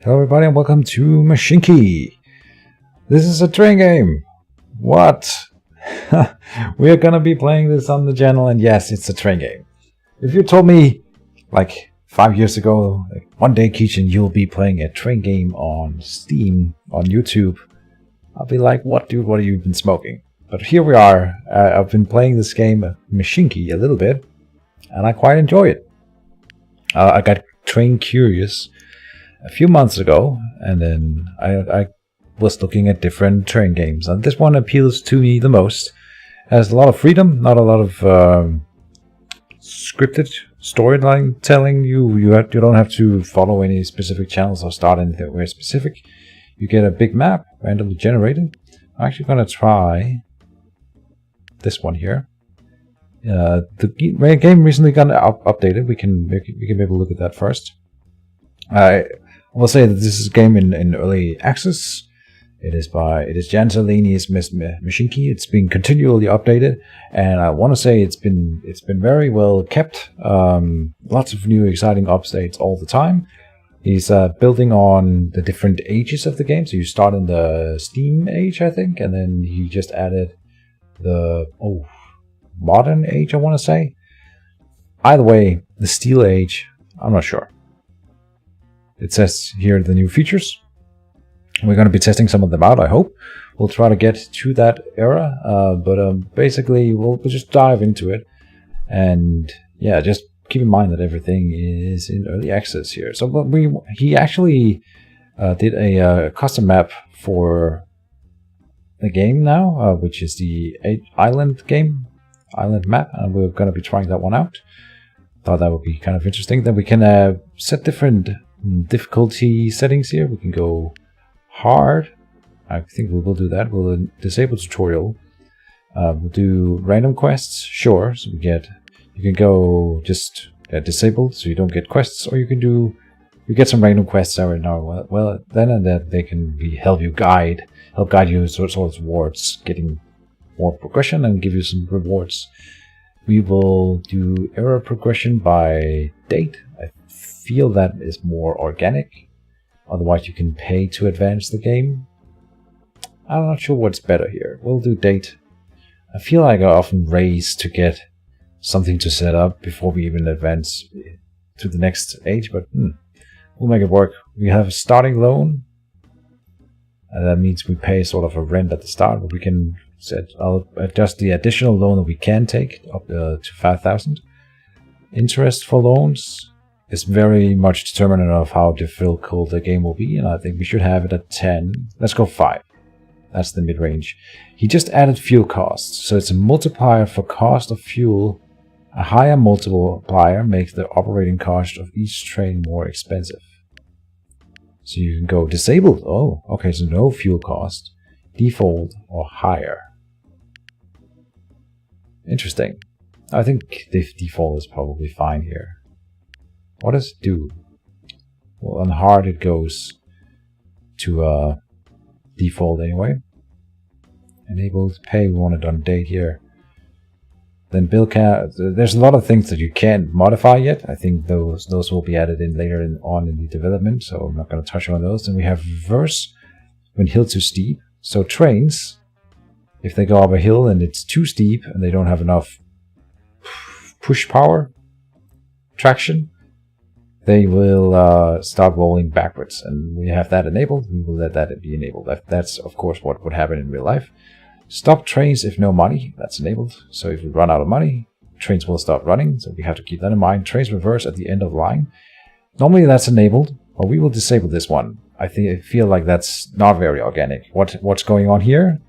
Hello everybody and welcome to Mashinky. This is a train game. What? We are gonna be playing this on the channel, and yes, it's a train game. If you told me like 5 years ago, like, one day Keejchen, you'll be playing a train game on Steam, on YouTube, I'll be like, what dude, what have you been smoking? But here we are. I've been playing this game, Mashinky, a little bit, and I quite enjoy it. I got train curious a few months ago, and then I was looking at different train games, and this one appeals to me the most. It has a lot of freedom, not a lot of scripted storyline telling. You don't have to follow any specific channels or start anything very specific. You get a big map randomly generated. I'm actually gonna try this one here. The game recently got updated. We can maybe look at that first. I will say that this is a game in early access. It is Zeleny, Mashinky. It's been continually updated, and I want to say it's been very well kept. Lots of new exciting updates all the time. He's building on the different ages of the game. So you start in the Steam age, I think, and then he just added the modern age, I want to say. Either way, the Steel age, I'm not sure. It says here the new features. We're going to be testing some of them out, I hope. We'll try to get to that era, but basically we'll just dive into it. And yeah, just keep in mind that everything is in early access here. So he actually did a custom map for the game now, which is the island map, and we're going to be trying that one out. Thought that would be kind of interesting. Then we can set different difficulty settings here. We can go hard. I think we will do that. We'll disable tutorial. We'll do random quests. Sure. So you can go just disabled, so you don't get quests, or you get some random quests every now and well. Then and then they can help guide you sort of towards getting more progression and give you some rewards. We will do error progression by date. I feel that is more organic. Otherwise you can pay to advance the game. I'm not sure what's better here. We'll do date. I feel like I often race to get something to set up before we even advance to the next age, but we'll make it work. We have a starting loan, and that means we pay sort of a rent at the start, but we can I'll adjust the additional loan that we can take up to 5,000. Interest for loans is very much determinant of how difficult the game will be, and I think we should have it at 10. Let's go 5. That's the mid-range. He just added fuel costs, so it's a multiplier for cost of fuel. A higher multiplier makes the operating cost of each train more expensive. So you can go disabled. Oh, okay, so no fuel cost. Default or higher. Interesting. I think the default is probably fine here. What does it do? Well, on hard it goes to default anyway. Enabled pay, we want it on date here. Then bill count. There's a lot of things that you can't modify yet. I think those will be added in later on in the development, so I'm not going to touch on those. Then we have reverse when hill too steep. So trains, if they go up a hill and it's too steep and they don't have enough push power, traction, they will start rolling backwards. And we have that enabled. We will let that be enabled. That's of course what would happen in real life. Stop trains if no money. That's enabled. So if we run out of money, trains will stop running. So we have to keep that in mind. Trains reverse at the end of line. Normally that's enabled, but we will disable this one. I feel like that's not very organic. What's going on here?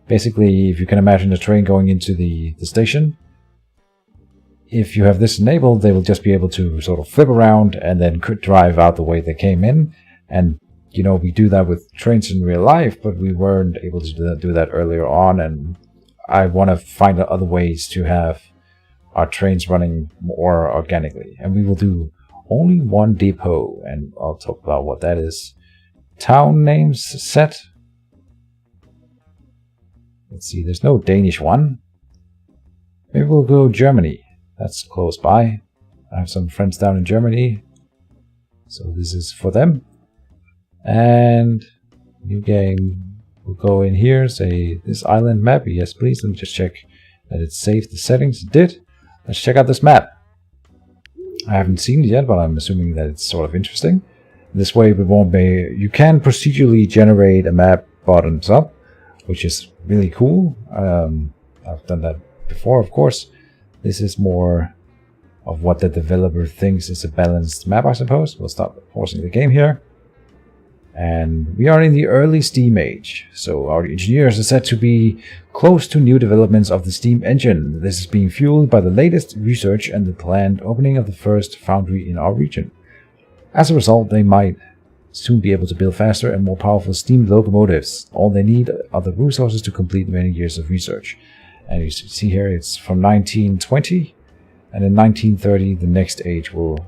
Basically, if you can imagine a train going into the station, if you have this enabled, they will just be able to sort of flip around and then could drive out the way they came in. And you know, we do that with trains in real life, but we weren't able to do that earlier on. And I want to find other ways to have our trains running more organically. And we will do only one depot, and I'll talk about what that is. Town names set. Let's see, there's no Danish one. Maybe we'll go Germany. That's close by. I have some friends down in Germany, so this is for them. And new game. We'll go in here, say this island map. Yes, please. Let me just check that it saved the settings. It did. Let's check out this map. I haven't seen it yet, but I'm assuming that it's sort of interesting. This way we won't be... You can procedurally generate a map bottoms up, which is really cool. I've done that before, of course. This is more of what the developer thinks is a balanced map, I suppose. We'll stop pausing the game here. And we are in the early Steam age, so our engineers are said to be close to new developments of the Steam engine. This is being fueled by the latest research and the planned opening of the first foundry in our region. As a result, they might soon be able to build faster and more powerful steam locomotives. All they need are the resources to complete many years of research. And you see here it's from 1920, and in 1930 the next age will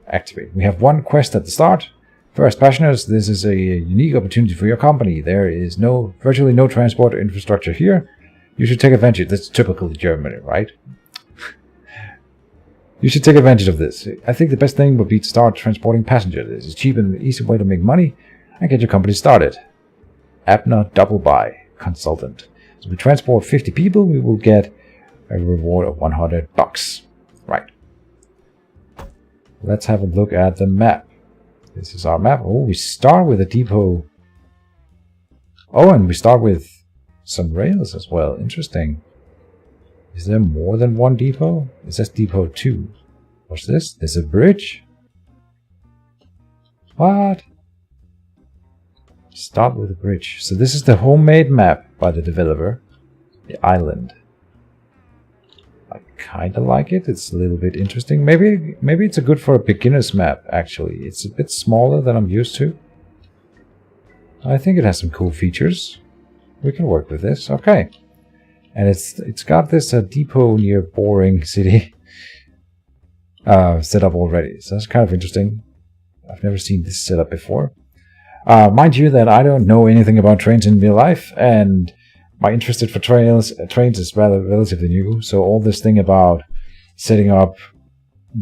activate. We have one quest at the start. First, Passioners, this is a unique opportunity for your company. There is virtually no transport or infrastructure here. You should take advantage. That's typically Germany, right? You should take advantage of this. I think the best thing would be to start transporting passengers. This is a cheap and easy way to make money and get your company started. Abner Double Buy Consultant. So we transport 50 people, we will get a reward of $100. Right. Let's have a look at the map. This is our map. Oh, we start with a depot. Oh, and we start with some rails as well. Interesting. Is there more than one depot? It says depot 2. What's this? There's a bridge? What? Start with a bridge. So this is the homemade map by the developer. The island. I kind of like it. It's a little bit interesting. Maybe it's a good for a beginner's map, actually. It's a bit smaller than I'm used to. I think it has some cool features. We can work with this. Okay. And it's got this depot near Boring City set up already. So that's kind of interesting. I've never seen this set up before. Mind you that I don't know anything about trains in real life, and my interest for trains is relatively new. So all this thing about setting up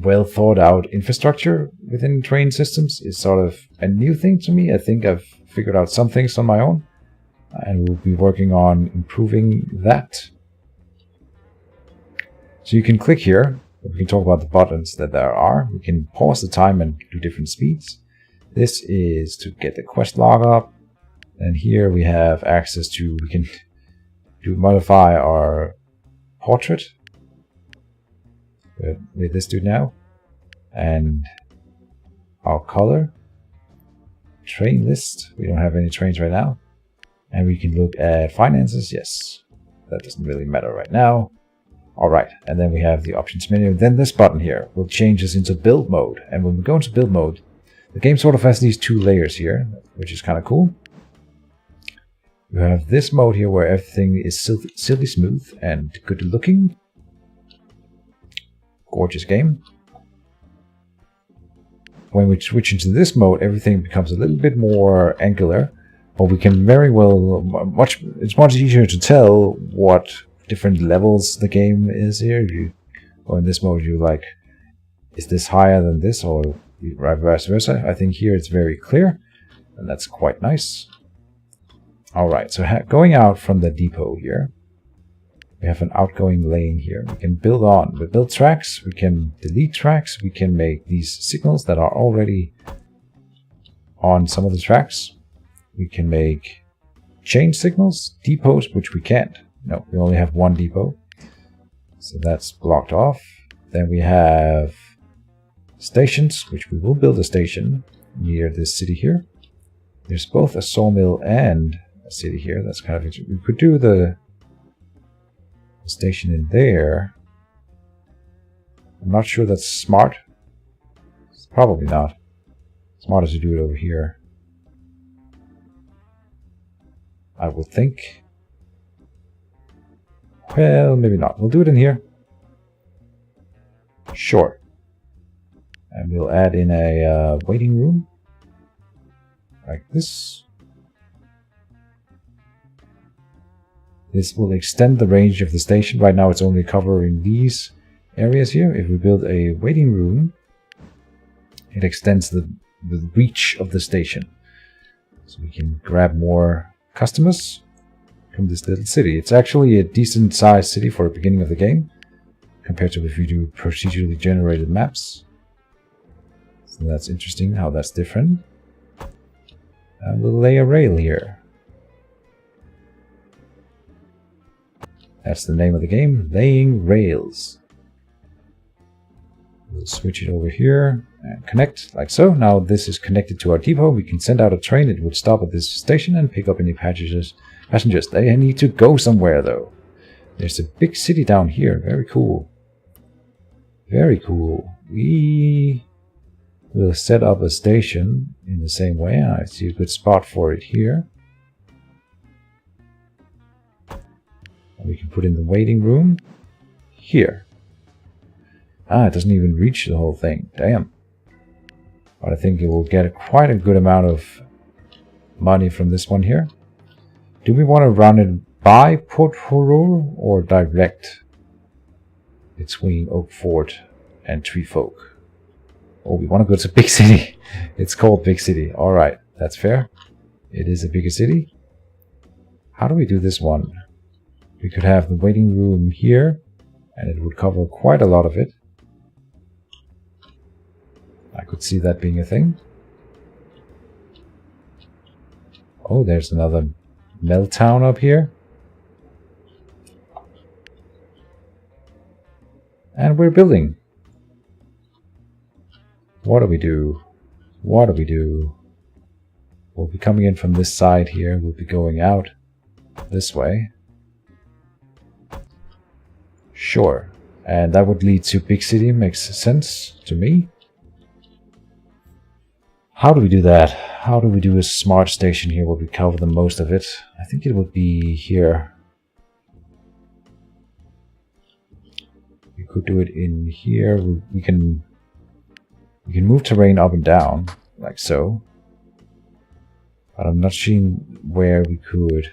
well thought out infrastructure within train systems is sort of a new thing to me. I think I've figured out some things on my own, and we'll be working on improving that. So you can click here. We can talk about the buttons that there are. We can pause the time and do different speeds. This is to get the quest log up. And here we have access to, we can modify our portrait with this dude now. And our color. Train list. We don't have any trains right now. And we can look at finances. Yes, that doesn't really matter right now. Alright, and then we have the options menu. Then this button here will change us into build mode. And when we go into build mode, the game sort of has these two layers here, which is kind of cool. You have this mode here where everything is silky smooth and good looking. Gorgeous game. When we switch into this mode, everything becomes a little bit more angular. But we can very well, it's much easier to tell what different levels the game is here. If you go in this mode, you're like, is this higher than this, or vice versa? I think here it's very clear, and that's quite nice. Alright, so going out from the depot here, we have an outgoing lane here. We can build on. We build tracks, we can delete tracks, we can make these signals that are already on some of the tracks. We can make change signals, depots, which we can't. No, we only have one depot. So that's blocked off. Then we have stations, which we will build a station near this city here. There's both a sawmill and a city here. That's kind of interesting. We could do the station in there. I'm not sure that's smart. It's probably not. Smarter to do it over here, I would think. Well, maybe not. We'll do it in here. Sure. And we'll add in a waiting room. Like this. This will extend the range of the station. Right now it's only covering these areas here. If we build a waiting room, it extends the reach of the station. So we can grab more customers from this little city. It's actually a decent sized city for the beginning of the game, compared to if you do procedurally generated maps. So that's interesting how that's different. And we'll lay a rail here. That's the name of the game, laying rails. We'll switch it over here and connect like so. Now this is connected to our depot. We can send out a train. It would stop at this station and pick up any passengers. They need to go somewhere though. There's a big city down here. Very cool. Very cool. We will set up a station in the same way. I see a good spot for it here. We can put in the waiting room here. Ah, it doesn't even reach the whole thing. Damn. But I think it will get quite a good amount of money from this one here. Do we want to run it by Port Horror or direct between Oak Fort and Tree Folk? Oh, we want to go to Big City. It's called Big City. Alright, that's fair. It is a bigger city. How do we do this one? We could have the waiting room here, and it would cover quite a lot of it. I could see that being a thing. Oh, there's another Meltdown up here. And we're building. What do we do? What do we do? We'll be coming in from this side here. We'll be going out this way. Sure. And that would lead to Big City. Makes sense to me. How do we do that? How do we do a smart station here where we cover the most of it? I think it would be here. We could do it in here. We can move terrain up and down like so. But I'm not seeing where we could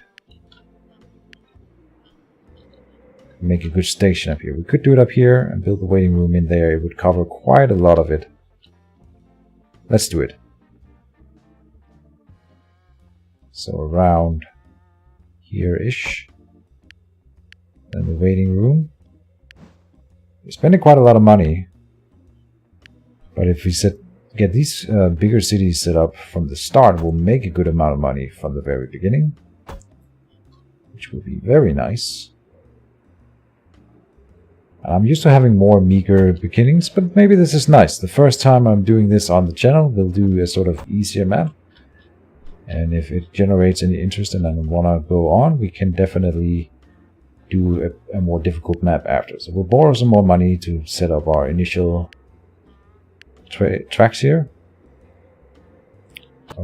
make a good station up here. We could do it up here and build the waiting room in there. It would cover quite a lot of it. Let's do it. So around here-ish. And the waiting room. We're spending quite a lot of money. But if we get these bigger cities set up from the start, we'll make a good amount of money from the very beginning. Which will be very nice. I'm used to having more meager beginnings, but maybe this is nice. The first time I'm doing this on the channel, we'll do a sort of easier map. And if it generates any interest and I want to go on, we can definitely do a more difficult map after. So we'll borrow some more money to set up our initial tracks here.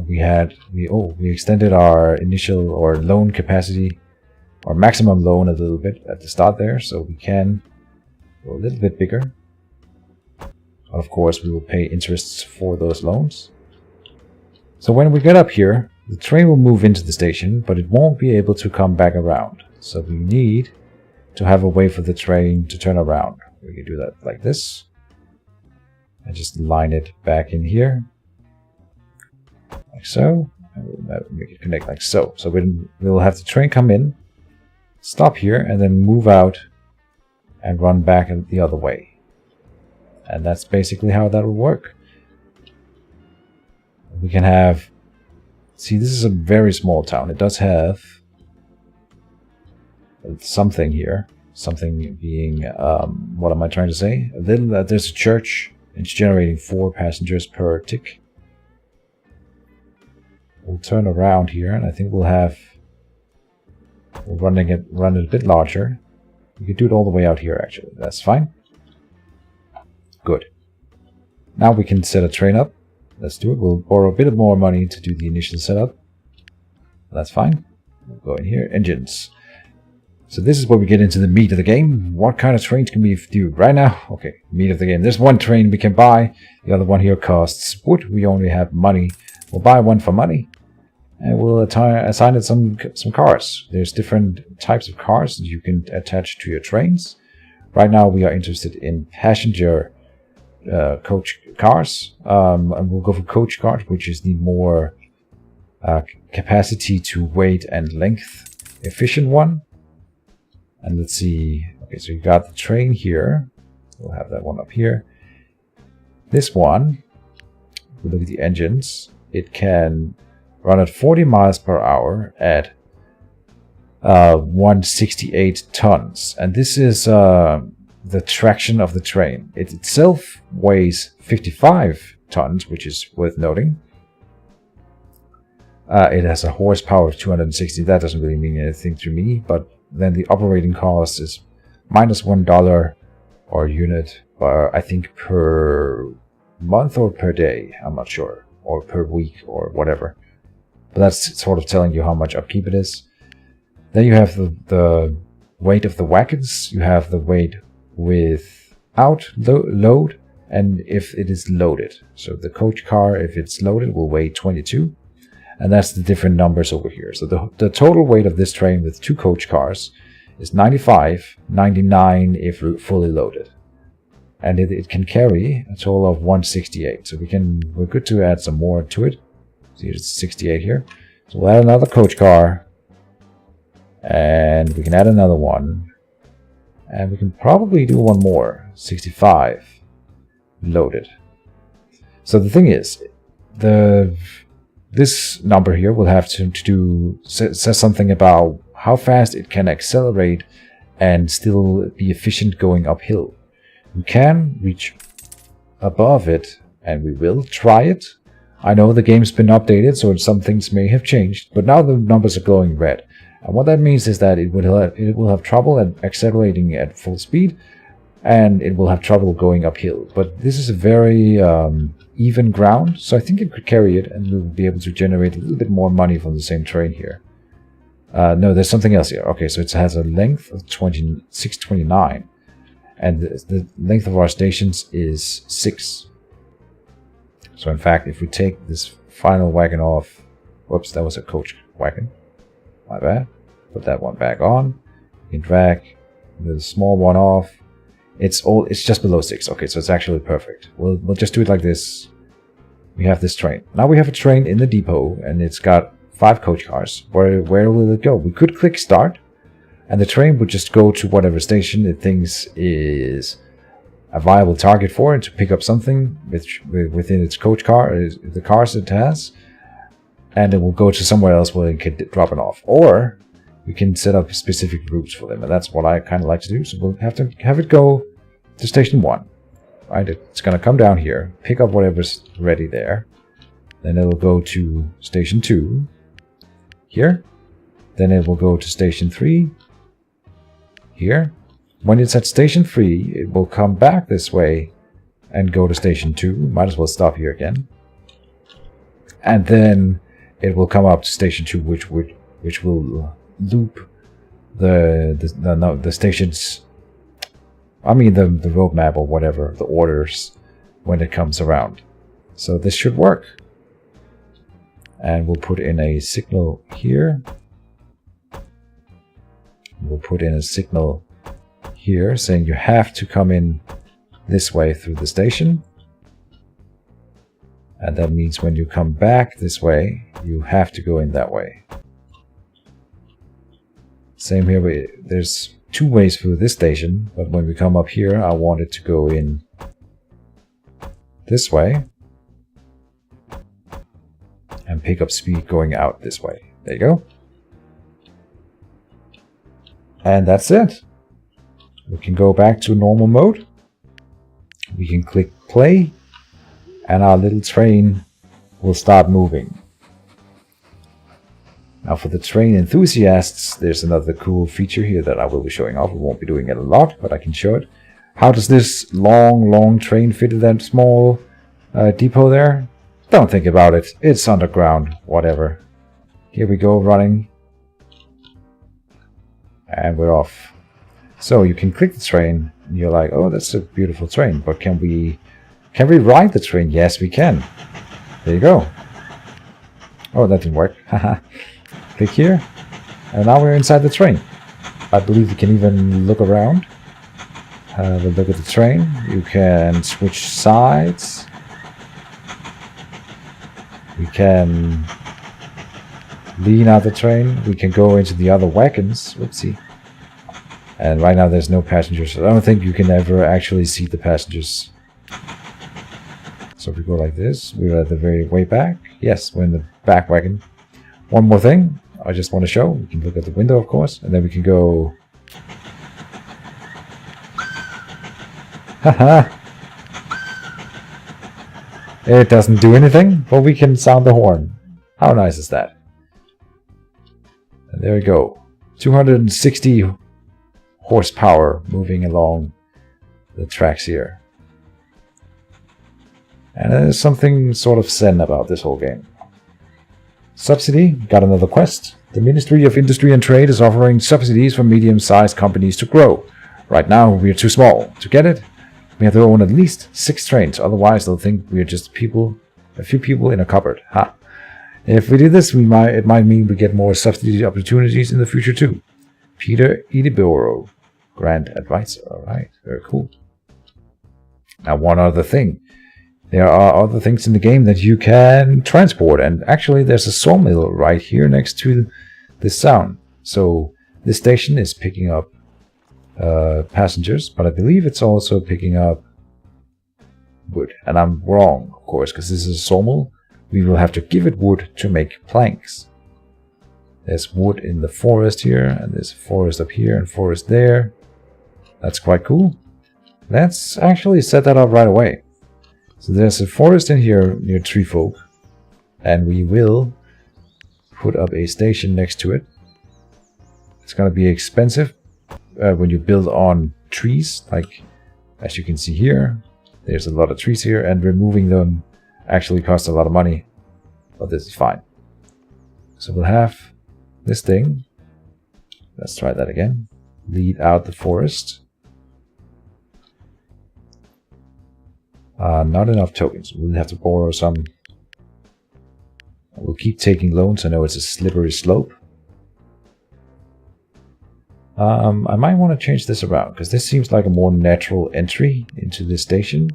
We extended our initial or loan capacity, or maximum loan a little bit at the start there, so we can go a little bit bigger. Of course, we will pay interests for those loans. So when we get up here, the train will move into the station, but it won't be able to come back around. So we need to have a way for the train to turn around. We can do that like this. And just line it back in here. Like so. And we'll make it connect like so. So we'll have the train come in, stop here, and then move out and run back the other way. And that's basically how that will work. We can have... See, this is a very small town. It does have something here. Something being... what am I trying to say? There's a church. It's generating 4 passengers per tick. We'll turn around here, and I think we'll run it a bit larger. We could do it all the way out here, actually. That's fine. Good. Now we can set a train up. Let's do it. We'll borrow a bit more money to do the initial setup. That's fine. We'll go in here. Engines. So this is where we get into the meat of the game. What kind of trains can we do right now? Okay, meat of the game. There's one train we can buy. The other one here costs wood. We only have money. We'll buy one for money. And we'll assign it some cars. There's different types of cars that you can attach to your trains. Right now we are interested in passenger coach cars. And we'll go for coach cars, which is the more capacity to weight and length efficient one. And let's see. Okay, so you got the train here. We'll have that one up here. This one, if we look at the engines, it can run at 40 miles per hour at 168 tons. And this is the traction of the train. It itself weighs 55 tons, which is worth noting. It has a horsepower of 260. That doesn't really mean anything to me, but then the operating cost is minus $1 or unit, I think per month or per day, I'm not sure, or per week or whatever. But that's sort of telling you how much upkeep it is. Then you have the weight of the wagons. You have the weight without load and if it is loaded. So the coach car, if it's loaded, will weigh 22. And that's the different numbers over here. So the total weight of this train with 2 coach cars is 95, 99 if fully loaded. And it can carry a total of 168. So we're good to add some more to it. See, it's 68 here. So we'll add another coach car. And we can add another one. And we can probably do one more. 65 loaded. So the thing is, this number here will have to says something about how fast it can accelerate and still be efficient going uphill. We can reach above it, and we will try it. I know the game's been updated, so some things may have changed, but now the numbers are glowing red. And what that means is that it will have trouble at accelerating at full speed, and it will have trouble going uphill. But this is a very even ground, so I think it could carry it, and we'll be able to generate a little bit more money from the same train here. No, there's something else here. Okay, so it has a length of 629, and the length of our stations is 6. So in fact, if we take this final wagon off, whoops, that was a coach wagon. My bad. Put that one back on. You can drag the small one off. It's just below 6. Okay, so it's actually perfect. We'll just do it like this. We have this train. Now we have a train in the depot, and it's got 5 coach cars. Where will it go? We could click start, and the train would just go to whatever station it thinks is a viable target for it to pick up something within its coach car, the cars it has, and it will go to somewhere else where it can drop it off. Or we can set up specific routes for them, and that's what I kind of like to do. So we'll have to have it go to station 1. Right? It's going to come down here, pick up whatever's ready there. Then it will go to station 2 here. Then it will go to station 3 here. When it's at station 3, it will come back this way and go to station 2. Might as well stop here again. And then it will come up to station 2, which will loop the stations. I mean the roadmap or whatever, the orders when it comes around. So this should work. And we'll put in a signal here. We'll put in a signal here saying you have to come in this way through the station. And that means when you come back this way, you have to go in that way. Same here, there's 2 ways through this station, but when we come up here, I want it to go in this way and pick up speed going out this way. There you go. And that's it. We can go back to normal mode. We can click play, and our little train will start moving. Now for the train enthusiasts, there's another cool feature here that I will be showing off. We won't be doing it a lot, but I can show it. How does this long train fit in that small depot there? Don't think about it. It's underground, whatever. Here we go, running. And we're off. So you can click the train, and you're like, oh, that's a beautiful train, but can we ride the train? Yes, we can. There you go. Oh, that didn't work. Haha. Click here, and now we're inside the train. I believe you can even look around. Have a look at the train. You can switch sides. We can lean out the train. We can go into the other wagons. Whoopsie. And right now there's no passengers. I don't think you can ever actually see the passengers. So if we go like this, we're at the very way back. Yes, we're in the back wagon. One more thing I just want to show. We can look at the window, of course, and then we can go... Haha! It doesn't do anything, but we can sound the horn. How nice is that? And there we go. 260 horsepower moving along the tracks here. And there's something sort of zen about this whole game. Subsidy, got another quest. The Ministry of Industry and Trade is offering subsidies for medium-sized companies to grow. Right now, we're too small. To get it, we have to own at least 6 trains, otherwise they'll think we're just a few people in a cupboard. Ha! If we do this, it might mean we get more subsidy opportunities in the future too. Peter Ediboro, Grant Advisor. Alright, very cool. Now one other thing. There are other things in the game that you can transport, and actually there's a sawmill right here next to this town. So this station is picking up passengers, but I believe it's also picking up wood. And I'm wrong, of course, because this is a sawmill. We will have to give it wood to make planks. There's wood in the forest here, and there's a forest up here and forest there. That's quite cool. Let's actually set that up right away. So there's a forest in here near Treefolk, and we will put up a station next to it. It's going to be expensive when you build on trees, like as you can see here. There's a lot of trees here, and removing them actually costs a lot of money, but this is fine. So we'll have this thing. Let's try that again. Lead out the forest. Not enough tokens. We'll have to borrow some. We'll keep taking loans. I know it's a slippery slope. I might want to change this around, because this seems like a more natural entry into this station.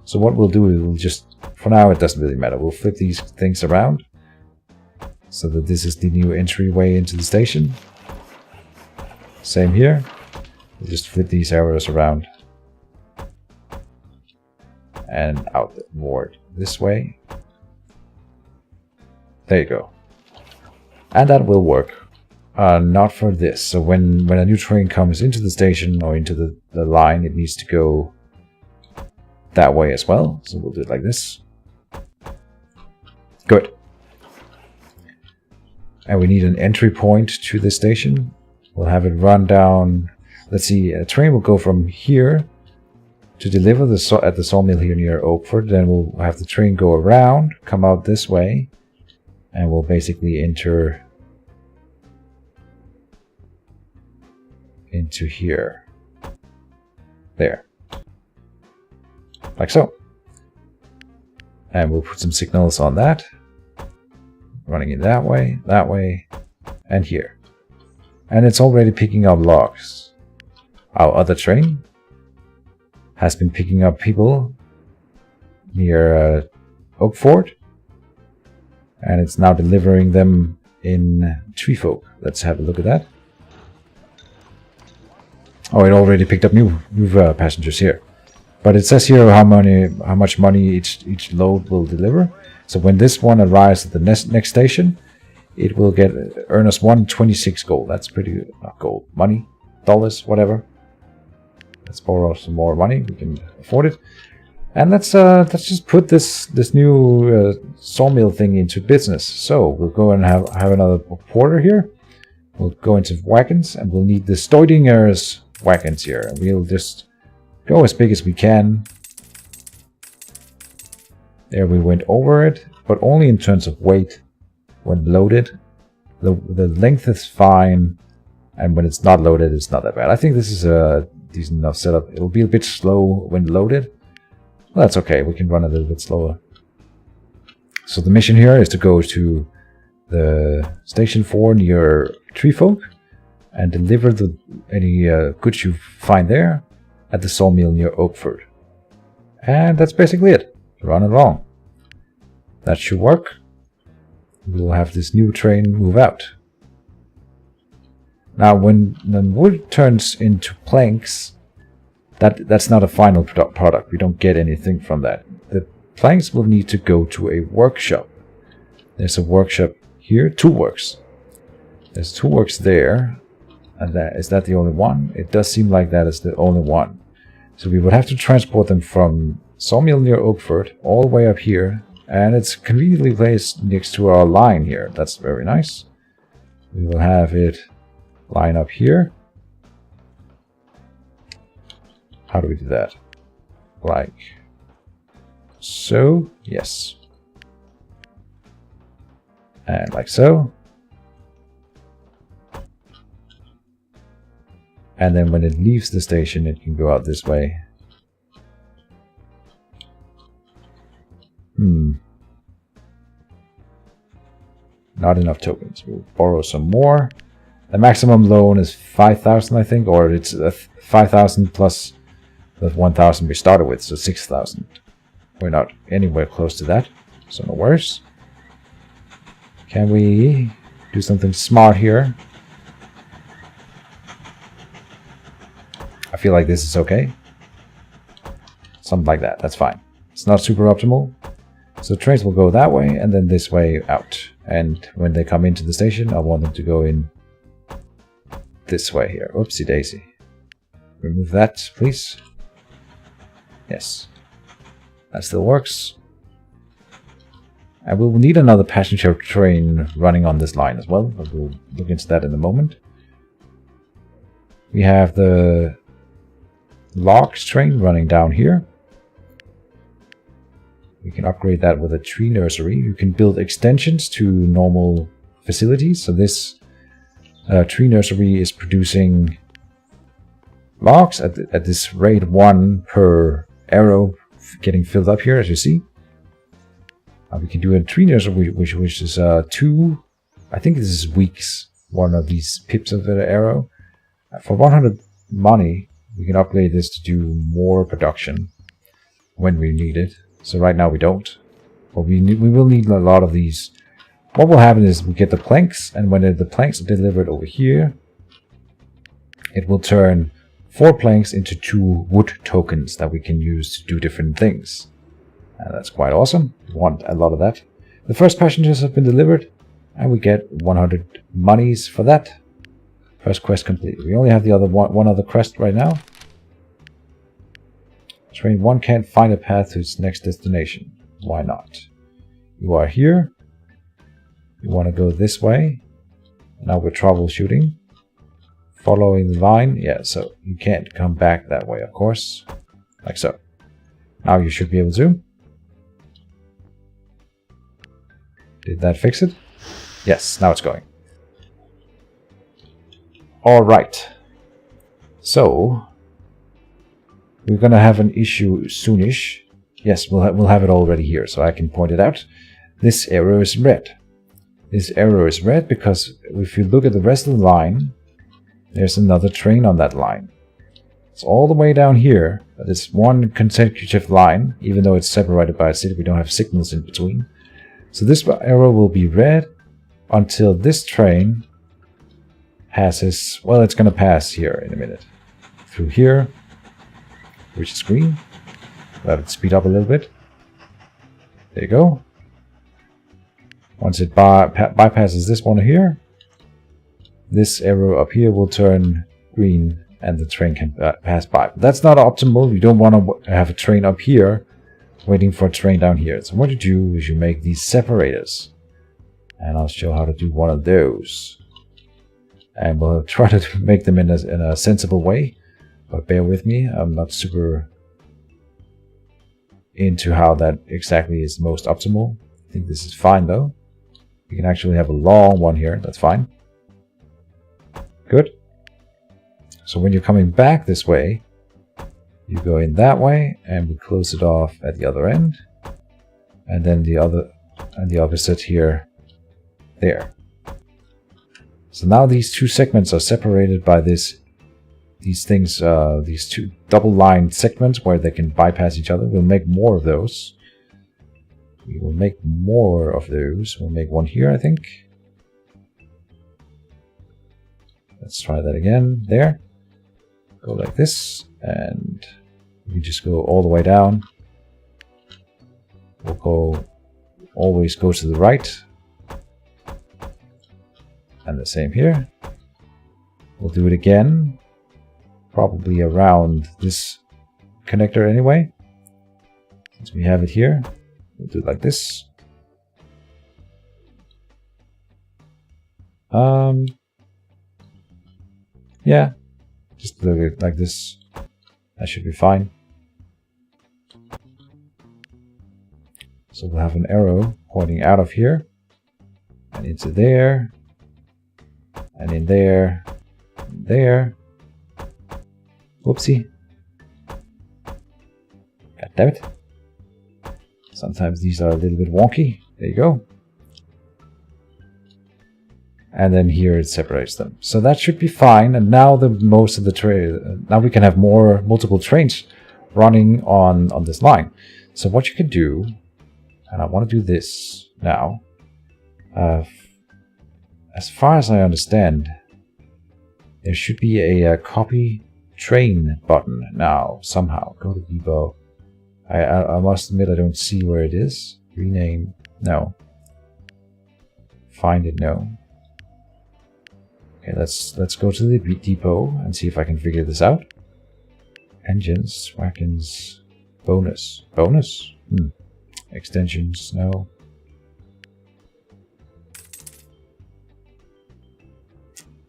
So what we'll do is we'll just, for now it doesn't really matter, we'll flip these things around so that this is the new entryway into the station. Same here. We'll just flip these arrows around and outward this way. There you go. And that will work. Not for this. So when a new train comes into the station or into the line, it needs to go that way as well. So we'll do it like this. Good. And we need an entry point to the station. We'll have it run down. Let's see, a train will go from here to deliver at the sawmill here near Oakford. Then we'll have the train go around, come out this way, and we'll basically enter into here. There. Like so. And we'll put some signals on that. Running it that way, and here. And it's already picking up logs. Our other train has been picking up people near Oakford, and it's now delivering them in Treefolk. Let's have a look at that. Oh, it already picked up new passengers here, but it says here how much money each load will deliver. So when this one arrives at the next station, it will earn us 126 gold. That's pretty good. Not gold, money, dollars, whatever. Let's borrow some more money. We can afford it. And let's just put this new sawmill thing into business. So we'll go and have another porter here. We'll go into wagons, and we'll need the Steudinger's wagons here. And we'll just go as big as we can. There, we went over it, but only in terms of weight. When loaded, the length is fine, and when it's not loaded, it's not that bad. I think this is a decent enough setup. It'll be a bit slow when loaded. Well, that's okay. We can run a little bit slower. So the mission here is to go to the Station 4 near Treefolk and deliver any goods you find there at the sawmill near Oakford. And that's basically it. Run along. That should work. we'll have this new train move out. Now, when the wood turns into planks, that's not a final product. We don't get anything from that. The planks will need to go to a workshop. There's a workshop here, 2 works. There's 2 works there. And is that the only one? It does seem like that is the only one. So we would have to transport them from Sawmill near Oakford all the way up here. And it's conveniently placed next to our line here. That's very nice. We will have it line up here. How do we do that? Like so. Yes. And like so. And then when it leaves the station, it can go out this way. Not enough tokens. We'll borrow some more. The maximum loan is 5,000, I think, or it's 5,000 plus the 1,000 we started with, so 6,000. We're not anywhere close to that, so no worries. Can we do something smart here? I feel like this is okay. Something like that, that's fine. It's not super optimal. So trains will go that way and then this way out. And when they come into the station, I want them to go in this way here. Oopsie daisy. Remove that, please. Yes. That still works. And we will need another passenger train running on this line as well. But we'll look into that in a moment. We have the logs train running down here. We can upgrade that with a tree nursery. You can build extensions to normal facilities. So this tree nursery is producing logs at this rate 1 per arrow getting filled up here, as you see. We can do a tree nursery which is 2, I think this is weeks, one of these pips of the arrow. For 100 money, we can upgrade this to do more production when we need it. So right now we don't, but we will need a lot of these. What will happen is we get the planks, and when the planks are delivered over here, it will turn 4 planks into 2 wood tokens that we can use to do different things. And that's quite awesome. We want a lot of that. The first passengers have been delivered, and we get 100 monies for that. First quest complete. We only have the other one other quest right now. Train 1 can't find a path to its next destination. Why not? You are here. You want to go this way. Now we're troubleshooting. Following the line. Yeah, so you can't come back that way, of course. Like so. Now you should be able to. Did that fix it? Yes, now it's going. Alright. So we're gonna have an issue soonish. Yes, we'll have it already here, so I can point it out. This arrow is red. This arrow is red because if you look at the rest of the line, there's another train on that line. It's all the way down here, but it's one consecutive line, even though it's separated by a city. We don't have signals in between. So this arrow will be red until this train passes. Well, it's gonna pass here in a minute. Through here. Which is green. Let it speed up a little bit. There you go. Once it bypasses this one here, this arrow up here will turn green and the train can pass by. But that's not optimal. You don't want to have a train up here waiting for a train down here. So what you do is you make these separators. And I'll show how to do one of those. And we'll try to make them in a sensible way. But bear with me, I'm not super into how that exactly is most optimal. I think this is fine though. We can actually have a long one here, that's fine. Good. So when you're coming back this way, you go in that way and we close it off at the other end. And then the opposite here, there. So now these 2 segments are separated by these things, these 2 double line segments where they can bypass each other. We'll make more of those. We will make more of those. We'll make one here, I think. Let's try that again. There. Go like this, and we just go all the way down. We'll always go to the right. And the same here. We'll do it again. Probably around this connector anyway. Since we have it here. We'll do it like this. Yeah. Just do it like this. That should be fine. So we'll have an arrow pointing out of here. And into there. And in there. And there. Whoopsie. God damn it. Sometimes these are a little bit wonky. There you go. And then here it separates them. So that should be fine. And now most of the train, now we can have multiple trains running on this line. So what you can do, and I want to do this now. As far as I understand, there should be a copy train button now somehow. Go to depot. I must admit I don't see where it is. Rename, no. Find it, no. Okay, let's go to the depot and see if I can figure this out. Engines, wagons, bonus. Bonus? Extensions, no.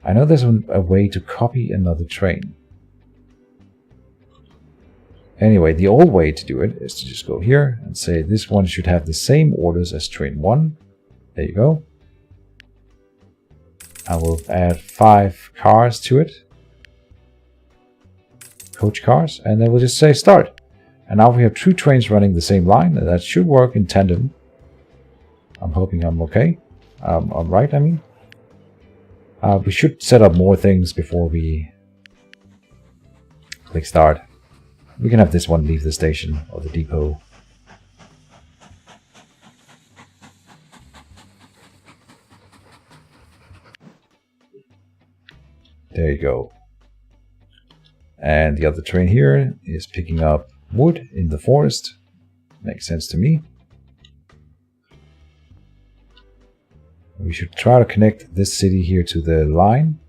I know there's a way to copy another train. Anyway, the old way to do it is to just go here and say this one should have the same orders as train 1. There you go. I will add 5 cars to it. Coach cars. And then we'll just say start. And now we have 2 trains running the same line. And that should work in tandem. I'm hoping I'm okay. I'm right, I mean. We should set up more things before we click start. We can have this one leave the station or the depot. There you go. And the other train here is picking up wood in the forest. Makes sense to me. We should try to connect this city here to the line.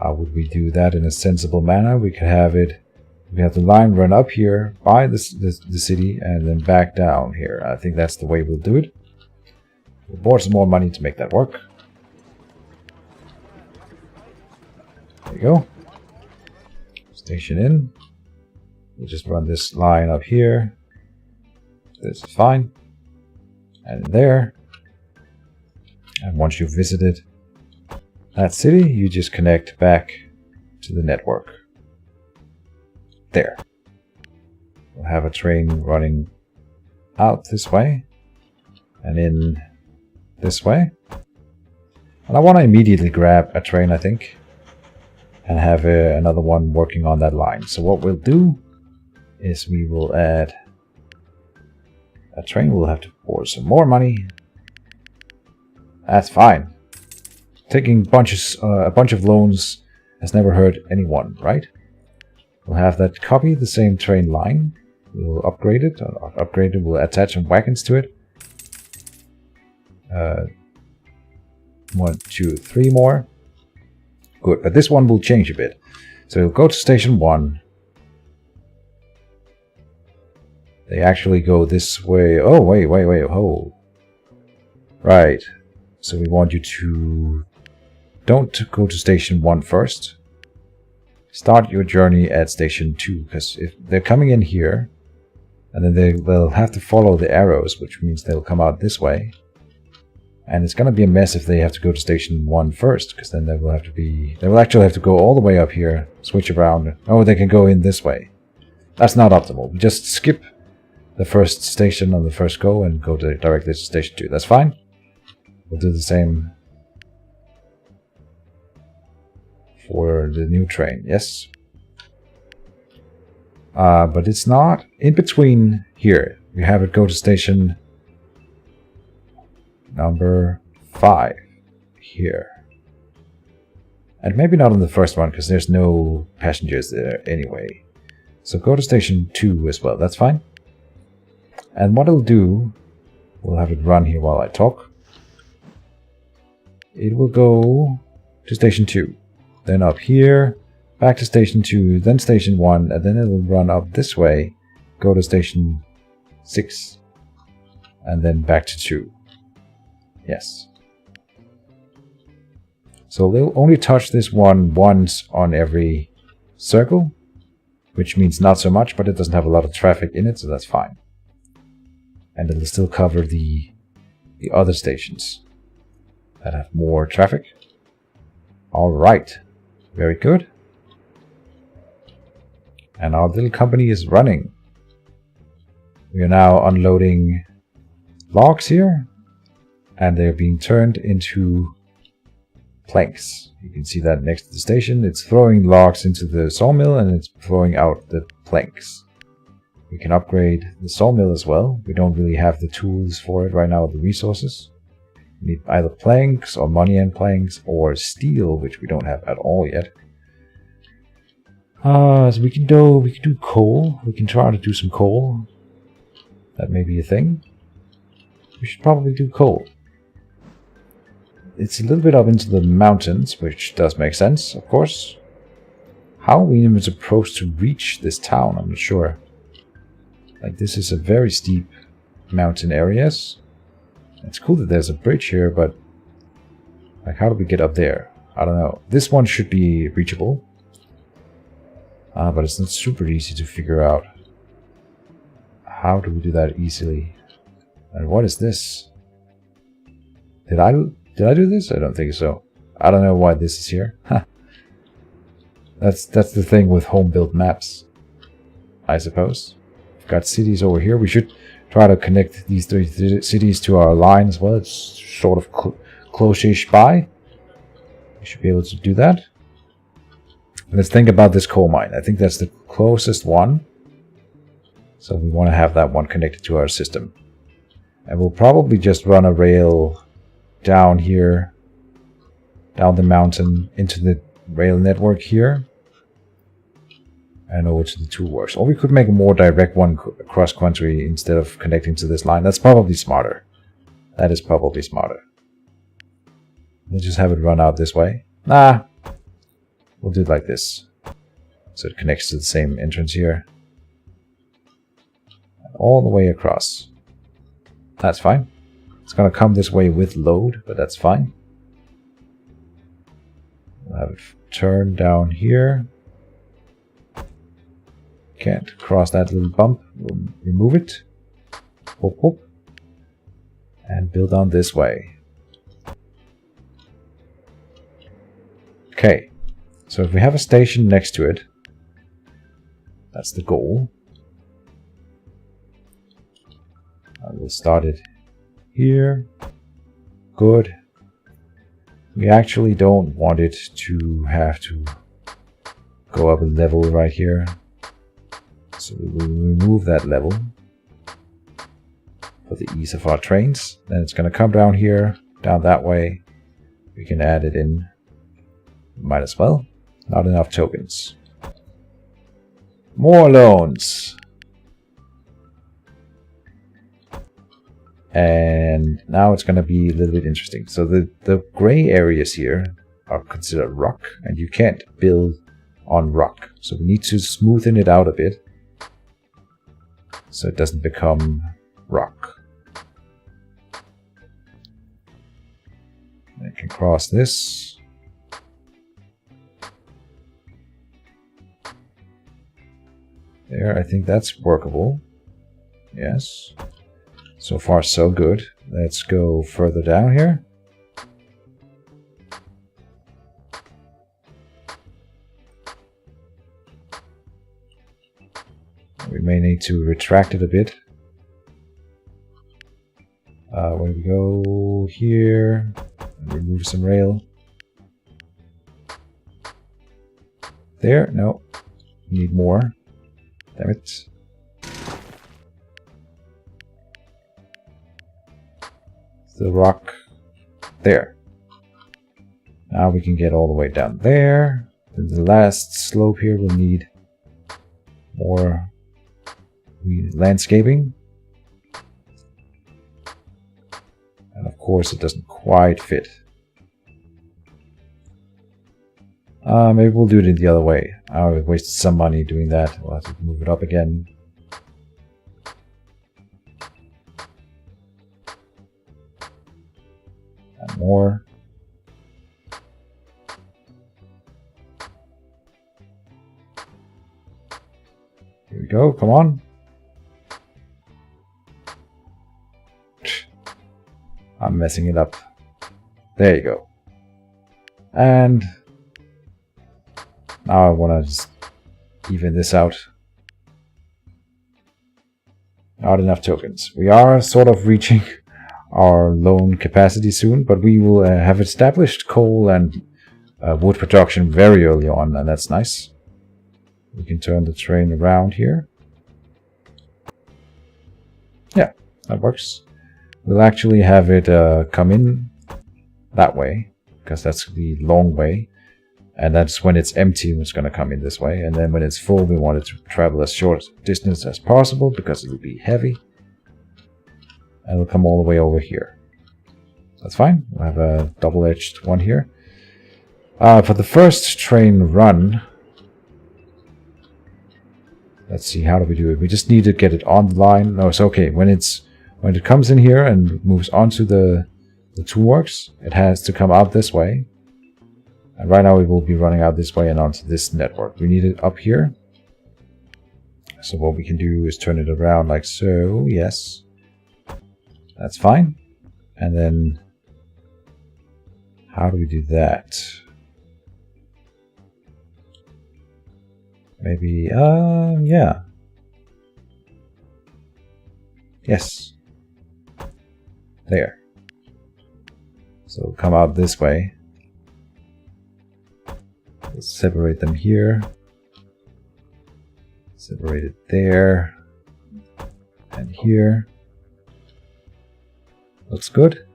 How would we do that in a sensible manner? We could have it. We have the line run up here by the city and then back down here. I think that's the way we'll do it. We'll borrow some more money to make that work. There you go. Station in. We'll just run this line up here. This is fine. And there. And once you've visited that city, you just connect back to the network. There. We'll have a train running out this way and in this way. And I want to immediately grab a train, I think, and have another one working on that line. So what we'll do is we will add a train. We'll have to pour some more money. That's fine. Taking a bunch of loans has never hurt anyone, right? We'll have that copy the same train line. We'll upgrade it. We'll attach some wagons to it. 1, 2, 3 more. Good, but this one will change a bit. So we'll go to station 1. They actually go this way. Oh, wait. Oh. Right. So we want you to... Don't go to station 1 first. Start your journey at station 2. Because if they're coming in here, and then they'll have to follow the arrows, which means they'll come out this way. And it's going to be a mess if they have to go to station 1 first, because then they will actually have to go all the way up here, switch around. Oh, they can go in this way. That's not optimal. We just skip the first station on the first go and go directly to station 2. That's fine. We'll do the same for the new train. Yes. But it's not in between here. We have it go to station number 5 here. And maybe not on the first one, because there's no passengers there anyway. So go to station 2 as well, that's fine. And what it'll do, we'll have it run here while I talk. It will go to station 2, then up here, back to station 2, then station 1, and then it will run up this way, go to station 6, and then back to 2. Yes. So they'll only touch this one once on every circle, which means not so much, but it doesn't have a lot of traffic in it, so that's fine. And it'll still cover the other stations that have more traffic. Alright, very good. And our little company is running. We are now unloading logs here, and they're being turned into planks. You can see that next to the station. It's throwing logs into the sawmill and it's throwing out the planks. We can upgrade the sawmill as well. We don't really have the tools for it right now, the resources. We need either planks or money and planks or steel, which we don't have at all yet. So we can do coal. We can try to do some coal. That may be a thing. We should probably do coal. It's a little bit up into the mountains, which does make sense, of course. How are we even supposed to reach this town? I'm not sure. Like, this is a very steep mountain areas. It's cool that there's a bridge here, but like, how do we get up there? I don't know. This one should be reachable. But it's not super easy to figure out. How do we do that easily? And what is this? Did I do this? I don't think so. I don't know why this is here. That's the thing with home-built maps, I suppose. We've got cities over here. We should try to connect these 3 cities to our line as well. It's sort of close-ish by. We should be able to do that. Let's think about this coal mine. I think that's the closest one. So we want to have that one connected to our system. And we'll probably just run a rail down here, down the mountain, into the rail network here, and over to the toolworks. Or we could make a more direct one across country instead of connecting to this line. That's probably smarter. That is probably smarter. We'll just have it run out this way. Nah, we'll do it like this. So it connects to the same entrance here. All the way across. That's fine. It's going to come this way with load, but that's fine. We'll have it turn down here. Can't cross that little bump. We'll remove it. Whoop, whoop. And build on this way. Okay. So if we have a station next to it, that's the goal. We'll start it here. Good. We actually don't want it to have to go up a level right here. So we will remove that level for the ease of our trains. Then it's going to come down here, down that way. We can add it in. Might as well. Not enough tokens. More loans. And now it's going to be a little bit interesting. So the gray areas here are considered rock, and you can't build on rock. So we need to smoothen it out a bit so it doesn't become rock. I can cross this. There, I think that's workable. Yes. So far, so good. Let's go further down here. We may need to retract it a bit. When we go here, remove some rail. There, no. We need more. Damn it. the rock there. Now we can get all the way down there. And the last slope here will need more landscaping. And of course it doesn't quite fit. Maybe we'll do it in the other way. I wasted some money doing that. We'll have to move it up again. And more. Here we go, come on. I'm messing it up. There you go. And now I want to just even this out. Not enough tokens. We are sort of reaching our loan capacity soon, but we will have established coal and wood production very early on, and that's nice. We can turn the train around here. Yeah, that works. We'll actually have it come in that way, because that's the long way. And that's when it's empty, it's going to come in this way. And then when it's full, we want it to travel as short distance as possible, because it will be heavy. And it'll come all the way over here. That's fine. We'll have a double-edged one here. For the first train run, let's see, how do we do it? We just need to get it on the line. No, it's okay. When it comes in here and moves onto the two works, it has to come out this way. And right now it will be running out this way and onto this network. We need it up here. So what we can do is turn it around like so. Yes. That's fine. And then how do we do that? Maybe, yeah. Yes. There. So come out this way. We'll separate them here. Separate it there. And here. Looks good.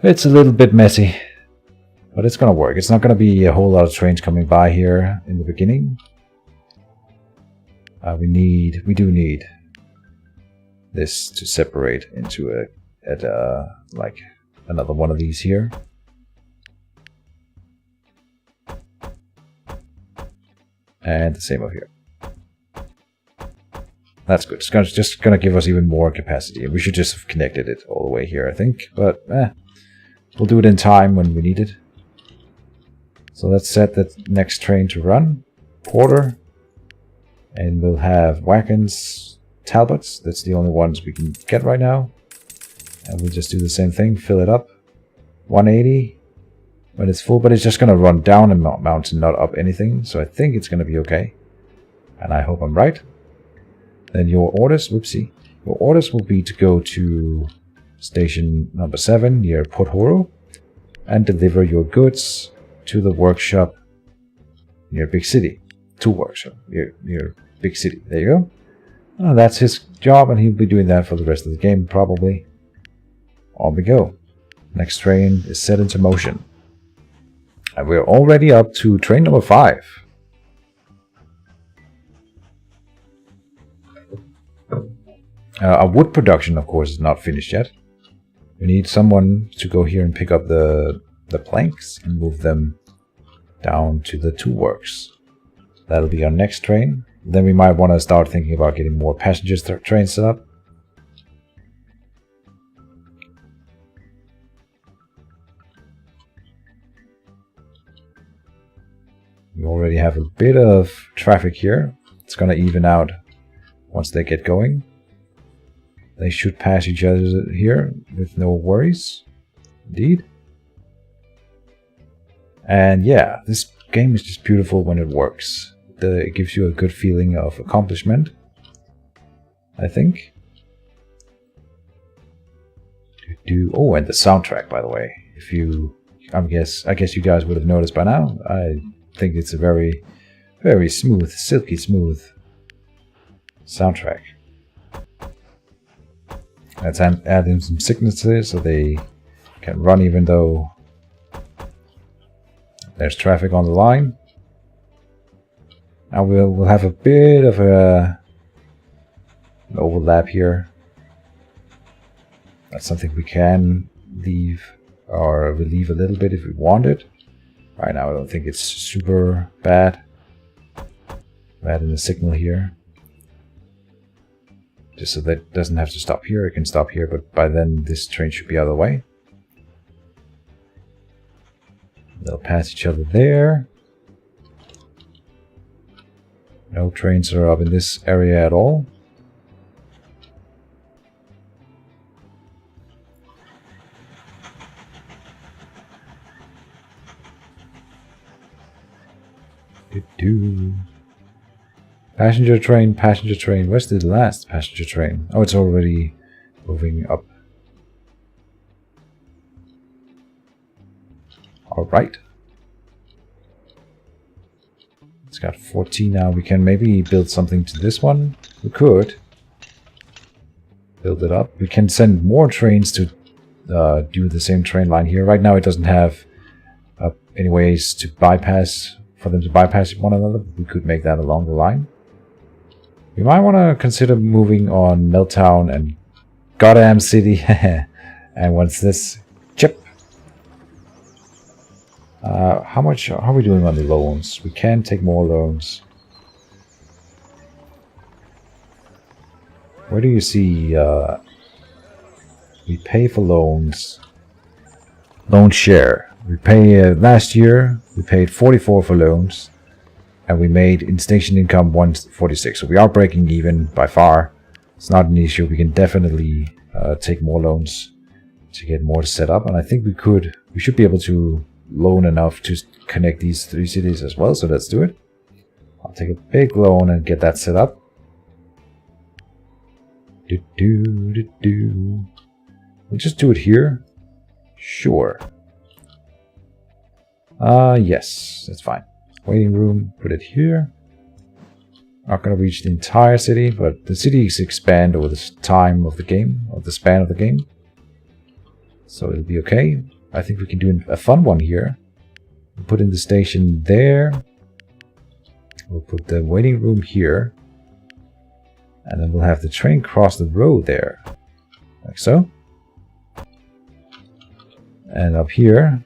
It's a little bit messy, but it's gonna work. It's not gonna be a whole lot of trains coming by here in the beginning. We do need this to separate into like another one of these here. And the same over here. That's good. It's just gonna give us even more capacity. We should just have connected it all the way here, I think. But we'll do it in time when we need it. So let's set that next train to run. Quarter. And we'll have wagons, Talbots. That's the only ones we can get right now. And we'll just do the same thing. Fill it up. 180. When it's full, but it's just gonna run down a mountain, not up anything. So I think it's gonna be okay. And I hope I'm right. Then your orders, whoopsie, your orders will be to go to station number 7 near Port Horo and deliver your goods to the workshop near Big City. To workshop near Big City. There you go. That's his job, and he'll be doing that for the rest of the game probably. On we go. Next train is set into motion. And we're already up to train number 5. Our wood production, of course, is not finished yet. We need someone to go here and pick up the planks and move them down to the two works. That'll be our next train. Then we might want to start thinking about getting more passenger trains set up. We already have a bit of traffic here. It's going to even out once they get going. They should pass each other here with no worries. Indeed. And yeah, this game is just beautiful when it works. It gives you a good feeling of accomplishment, I think. Oh, and the soundtrack, by the way. I guess you guys would have noticed by now. I think it's a very, very smooth, silky smooth soundtrack. Let's add in some signatures so they can run even though there's traffic on the line. Now we'll have a bit of an overlap here. That's something we can leave or relieve a little bit if we want it. Right now I don't think it's super bad. We're adding a signal here. Just so that it doesn't have to stop here, it can stop here, but by then this train should be out of the way. They'll pass each other there. No trains are up in this area at all. Passenger train, passenger train. Where's the last passenger train? Oh, it's already moving up. Alright. It's got 14 now. We can maybe build something to this one. We could build it up. We can send more trains to do the same train line here. Right now it doesn't have any ways to bypass, for them to bypass one another. We could make that along the line. We might want to consider moving on Meltdown and Goddamn City. And once this chip. How are we doing on the loans? We can take more loans. Where do you see we pay for loans? Loan share. We pay last year we paid 44 for loans. And we made in station income 146. So we are breaking even by far. It's not an issue. We can definitely take more loans to get more set up. And I think we should be able to loan enough to connect these 3 cities as well. So let's do it. I'll take a big loan and get that set up. We'll just do it here. Sure. Yes, that's fine. Waiting room, put it here. Not going to reach the entire city, but the cities expand over the time of the game, or the span of the game. So it'll be okay. I think we can do a fun one here. We'll put in the station there. We'll put the waiting room here. And then we'll have the train cross the road there. Like so. And up here,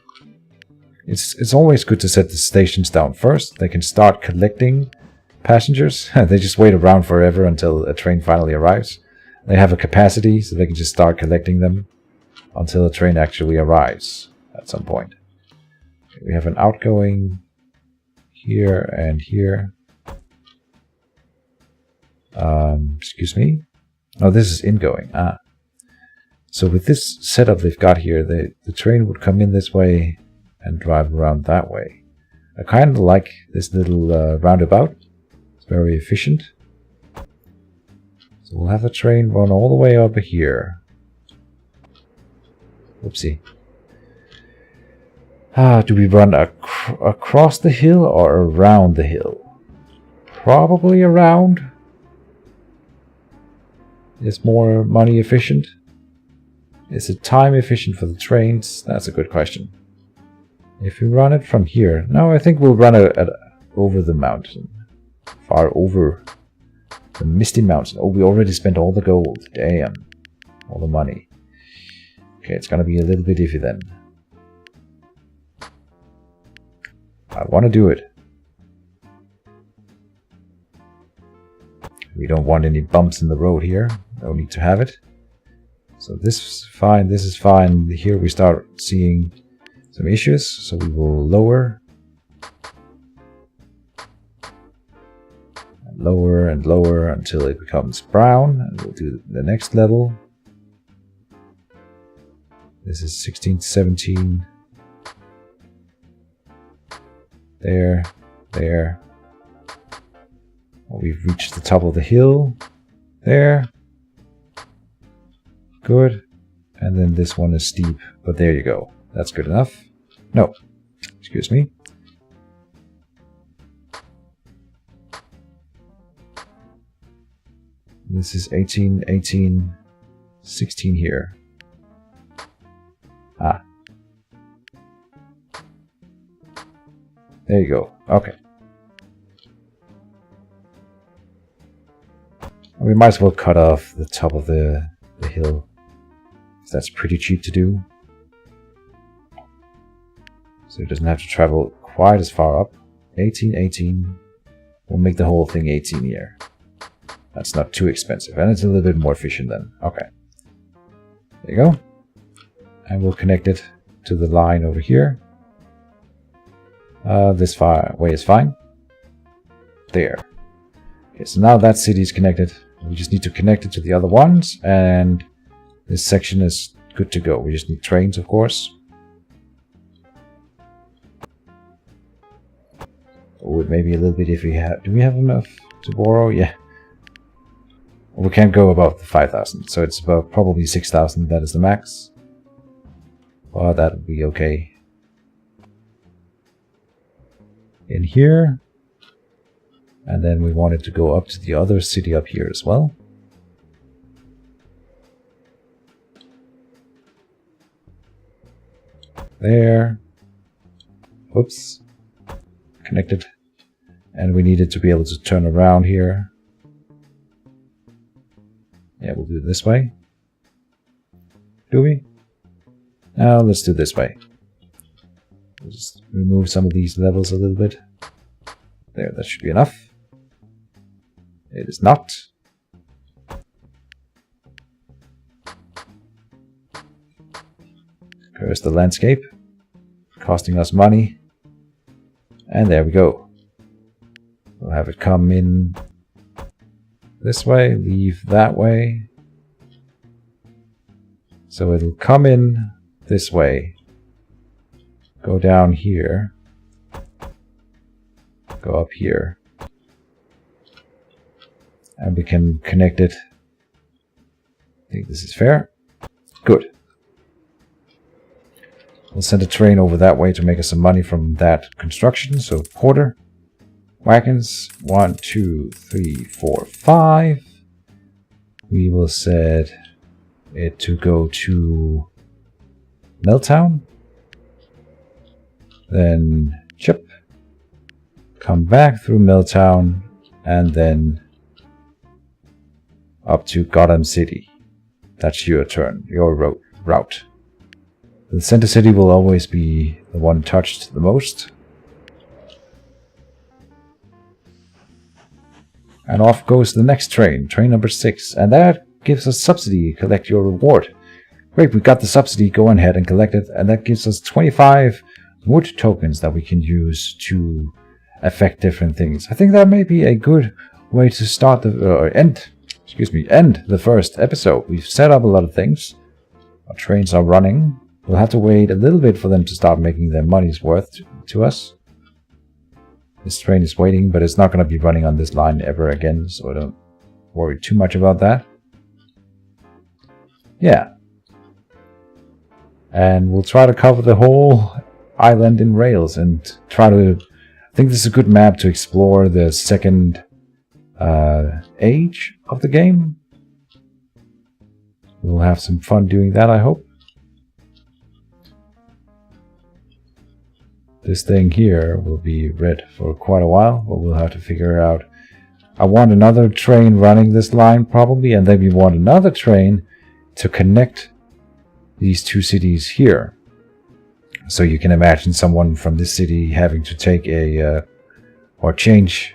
it's always good to set the stations down first. They can start collecting passengers. They just wait around forever until a train finally arrives. They have a capacity, so they can just start collecting them until a train actually arrives at some point. We have an outgoing here and here. Excuse me. Oh, this is ingoing. So with this setup they've got here, the train would come in this way and drive around that way. I kind of like this little roundabout. It's very efficient. So we'll have the train run all the way over here. Whoopsie. Do we run across the hill or around the hill? Probably around. Is more money efficient? Is it time efficient for the trains? That's a good question. If we run it from here... No, I think we'll run it over the mountain. Far over the misty mountain. Oh, we already spent all the gold. Damn. All the money. Okay, it's gonna be a little bit iffy then. I want to do it. We don't want any bumps in the road here. No need to have it. So this is fine, this is fine. Here we start seeing some issues, so we will lower. And lower and lower until it becomes brown. And we'll do the next level. This is 16, 17. There, there. Well, we've reached the top of the hill. There. Good. And then this one is steep, but there you go. That's good enough. No. Excuse me. This is 18, 18, 16 here. Ah. There you go. Okay. We might as well cut off the top of the hill. That's pretty cheap to do. So it doesn't have to travel quite as far up. 18, 18. We'll make the whole thing 18 here. That's not too expensive. And it's a little bit more efficient then. Okay. There you go. And we'll connect it to the line over here. This far way is fine. There. Okay, so now that city is connected. We just need to connect it to the other ones. And this section is good to go. We just need trains, of course. Oh, maybe a little bit if we have... Do we have enough to borrow? Yeah. We can't go above the 5,000. So it's about probably 6,000. That is the max. Well, that would be okay. In here. And then we want it to go up to the other city up here as well. There. Whoops. Connected. And we need it to be able to turn around here. Yeah, we'll do it this way. Do we? Now let's do it this way. We'll just remove some of these levels a little bit. There, that should be enough. It is not. Curse the landscape. Costing us money. And there we go. We'll have it come in this way, leave that way. So it'll come in this way. Go down here. Go up here. And we can connect it. I think this is fair. Good. We'll send a train over that way to make us some money from that construction. So porter. Wagons. 1, 2, 3, 4, 5. We will set it to go to Milltown. Then chip. Come back through Milltown. And then up to Gotham City. That's your turn, your route. The center city will always be the one touched the most. And off goes the next train, train number 6. And that gives us subsidy, collect your reward. Great, we got the subsidy, go ahead and collect it. And that gives us 25 wood tokens that we can use to affect different things. I think that may be a good way to start the, end the first episode. We've set up a lot of things. Our trains are running. We'll have to wait a little bit for them to start making their money's worth to us. This train is waiting, but it's not going to be running on this line ever again, so don't worry too much about that. Yeah. And we'll try to cover the whole island in rails and try to... I think this is a good map to explore the second age of the game. We'll have some fun doing that, I hope. This thing here will be red for quite a while, but we'll have to figure out. I want another train running this line probably, and then we want another train to connect these two cities here. So you can imagine someone from this city having to take a or change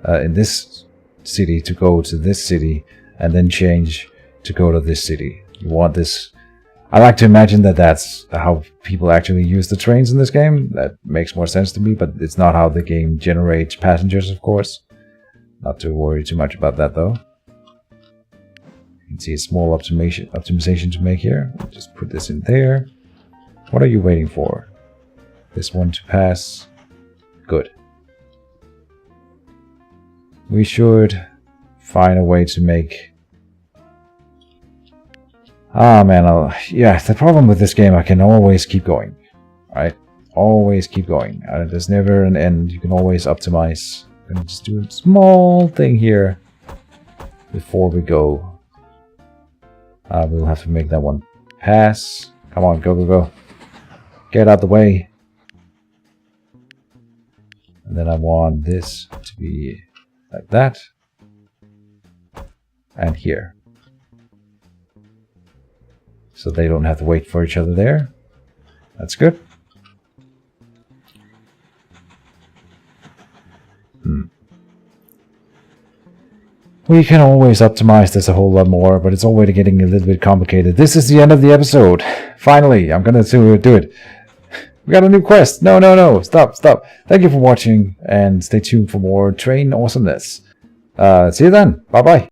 in this city to go to this city, and then change to go to this city. You want this. I like to imagine that that's how people actually use the trains in this game. That makes more sense to me, but it's not how the game generates passengers, of course. Not to worry too much about that, though. You can see a small optimization to make here. We'll just put this in there. What are you waiting for? This one to pass. Good. We should find a way to make... Ah, man, yeah, the problem with this game, I can always keep going, right? Always keep going. There's never an end. You can always optimize. I'm going to just do a small thing here before we go. We'll have to make that one pass. Come on, go, go, go. Get out the way. And then I want this to be like that. And here. So they don't have to wait for each other there. That's good. We can always optimize this a whole lot more, but it's already getting a little bit complicated. This is the end of the episode. Finally, I'm gonna do it. We got a new quest. No, no, no. Stop, stop. Thank you for watching, and stay tuned for more train awesomeness. See you then. Bye-bye.